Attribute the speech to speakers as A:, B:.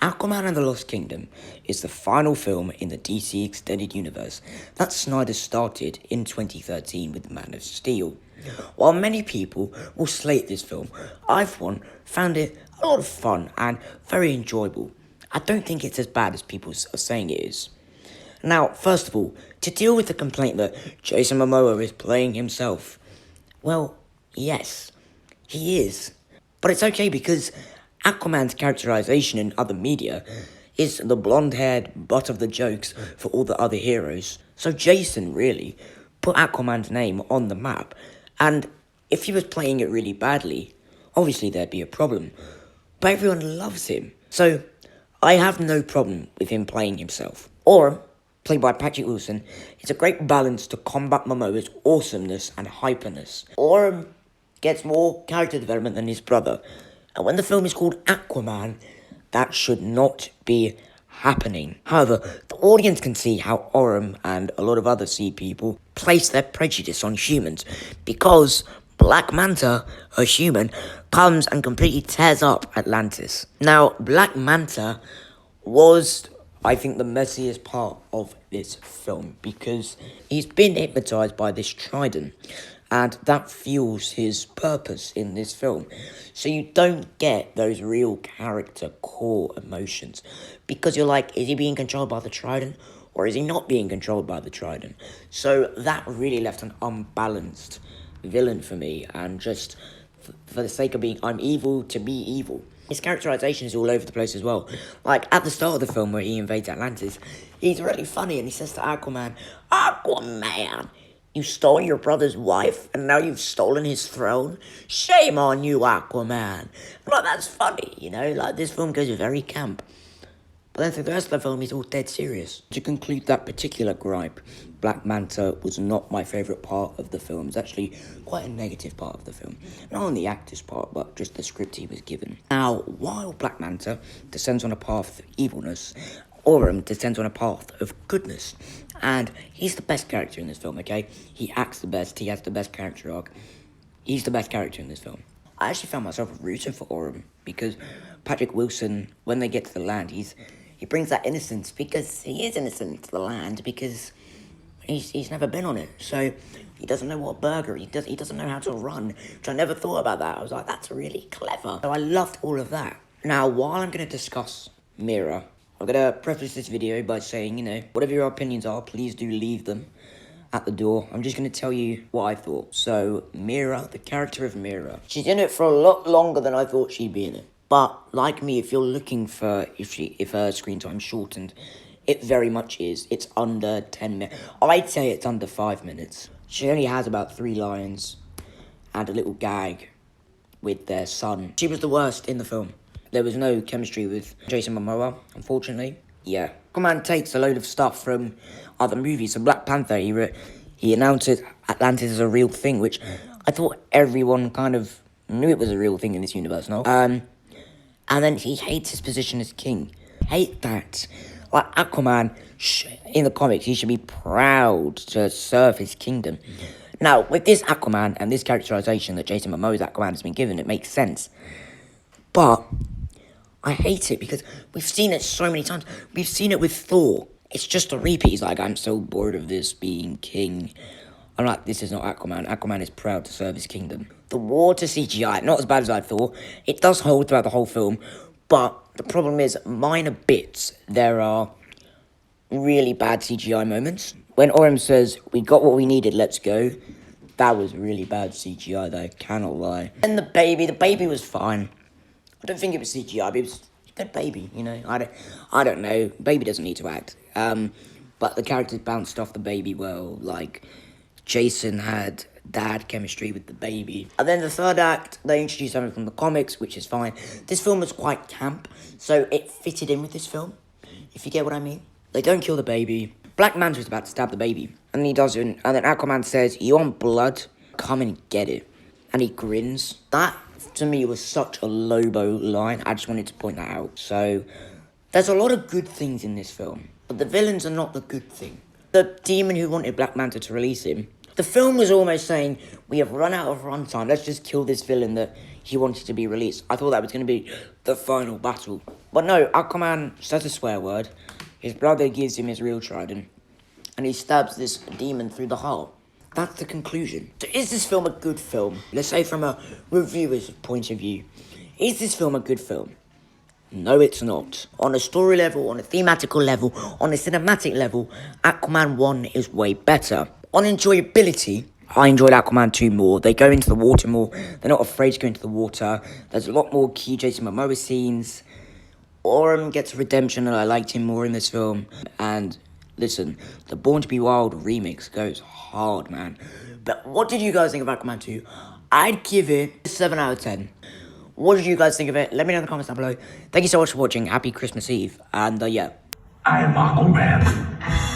A: Aquaman and the Lost Kingdom is the final film in the DC Extended Universe that Snyder started in 2013 with Man of Steel. While many people will slate this film, I, for one, found it a lot of fun and very enjoyable. I don't think it's as bad as people are saying it is. Now, first of all, to deal with the complaint that Jason Momoa is playing himself, well, yes, he is. But it's okay because Aquaman's characterization in other media is the blonde-haired butt of the jokes for all the other heroes. So Jason, really, put Aquaman's name on the map, and if he was playing it really badly, obviously there'd be a problem. But everyone loves him, so I have no problem with him playing himself. Or, played by Patrick Wilson, it's a great balance to combat Momoa's awesomeness and hyperness. Or gets more character development than his brother. And when the film is called Aquaman, that should not be happening. However, the audience can see how Orem and a lot of other sea people place their prejudice on humans, because Black Manta, a human, comes and completely tears up Atlantis. Now, Black Manta was, I think, the messiest part of this film, because he's been hypnotized by this trident, and that fuels his purpose in this film. So you don't get those real character core emotions, because you're like, is he being controlled by the trident, or is he not being controlled by the trident? So that really left an unbalanced villain for me, and just for the sake of being, I'm evil to be evil. His characterization is all over the place as well. Like, at the start of the film where he invades Atlantis, he's really funny, and he says to Aquaman, "Aquaman, you stole your brother's wife, and now you've stolen his throne? Shame on you, Aquaman." Like, that's funny, you know? Like, this film goes very camp. But then through the rest of the film, he's all dead serious. To conclude that particular gripe, Black Manta was not my favourite part of the film. It's actually quite a negative part of the film. Not on the actor's part, but just the script he was given. Now, while Black Manta descends on a path of evilness, Orem descends on a path of goodness. And he's the best character in this film, okay? He acts the best, he has the best character arc. He's the best character in this film. I actually found myself rooting for Orem, because Patrick Wilson, when they get to the land, he brings that innocence, because he is innocent to the land, because he's never been on it. So he doesn't know what burger, he doesn't know how to run, which I never thought about that. I was like, that's really clever. So I loved all of that. Now, while I'm going to discuss Mira, I'm going to preface this video by saying, you know, whatever your opinions are, please do leave them at the door. I'm just going to tell you what I thought. So, Mira, the character of Mira, she's in it for a lot longer than I thought she'd be in it. But, like me, if you're looking for, if her screen time shortened, it very much is. It's under 10 minutes. I'd say it's under 5 minutes. She only has about 3 lines and a little gag with their son. She was the worst in the film. There was no chemistry with Jason Momoa, unfortunately. Yeah. Aquaman takes a load of stuff from other movies. So Black Panther, he announced Atlantis as a real thing, which I thought everyone kind of knew it was a real thing in this universe, no? And then he hates his position as king. Hate that. Like, Aquaman, in the comics, he should be proud to serve his kingdom. Now, with this Aquaman and this characterization that Jason Momoa's Aquaman has been given, it makes sense. But I hate it because we've seen it so many times. We've seen it with Thor. It's just a repeat. He's like, I'm so bored of this being king. I'm like, this is not Aquaman. Aquaman is proud to serve his kingdom. The water CGI, not as bad as I thought. It does hold throughout the whole film. But the problem is, minor bits, there are really bad CGI moments. When Orem says, "We got what we needed, let's go," that was really bad CGI, though, cannot lie. And the baby was fine. I don't think it was CGI, but it was a good baby, you know. I don't know. Baby doesn't need to act. But the characters bounced off the baby well. Like, Jason had dad chemistry with the baby. And then the third act, they introduced something from the comics, which is fine. This film was quite camp, so it fitted in with this film, if you get what I mean. They don't kill the baby. Black Manta's about to stab the baby, and he doesn't. And then Aquaman says, "You want blood? Come and get it." And he grins. That, to me, was such a Lobo line. I just wanted to point that out. So, there's a lot of good things in this film, but the villains are not the good thing. The demon who wanted Black Manta to release him, the film was almost saying, we have run out of runtime, let's just kill this villain that, he wanted to be released. I thought that was going to be the final battle. But no, Aquaman says a swear word. His brother gives him his real trident. And he stabs this demon through the heart. That's the conclusion. So is this film a good film? Let's say from a reviewer's point of view. Is this film a good film? No, it's not. On a story level, on a thematical level, on a cinematic level, Aquaman 1 is way better. On enjoyability, I enjoyed Aquaman 2 more. They go into the water more. They're not afraid to go into the water. There's a lot more key Jason Momoa scenes. Oren gets redemption, and I liked him more in this film. And listen, the Born to Be Wild remix goes hard, man. But what did you guys think of Aquaman 2? I'd give it a 7 out of 10. What did you guys think of it? Let me know in the comments down below. Thank you so much for watching. Happy Christmas Eve. And yeah.
B: I am Aquaman.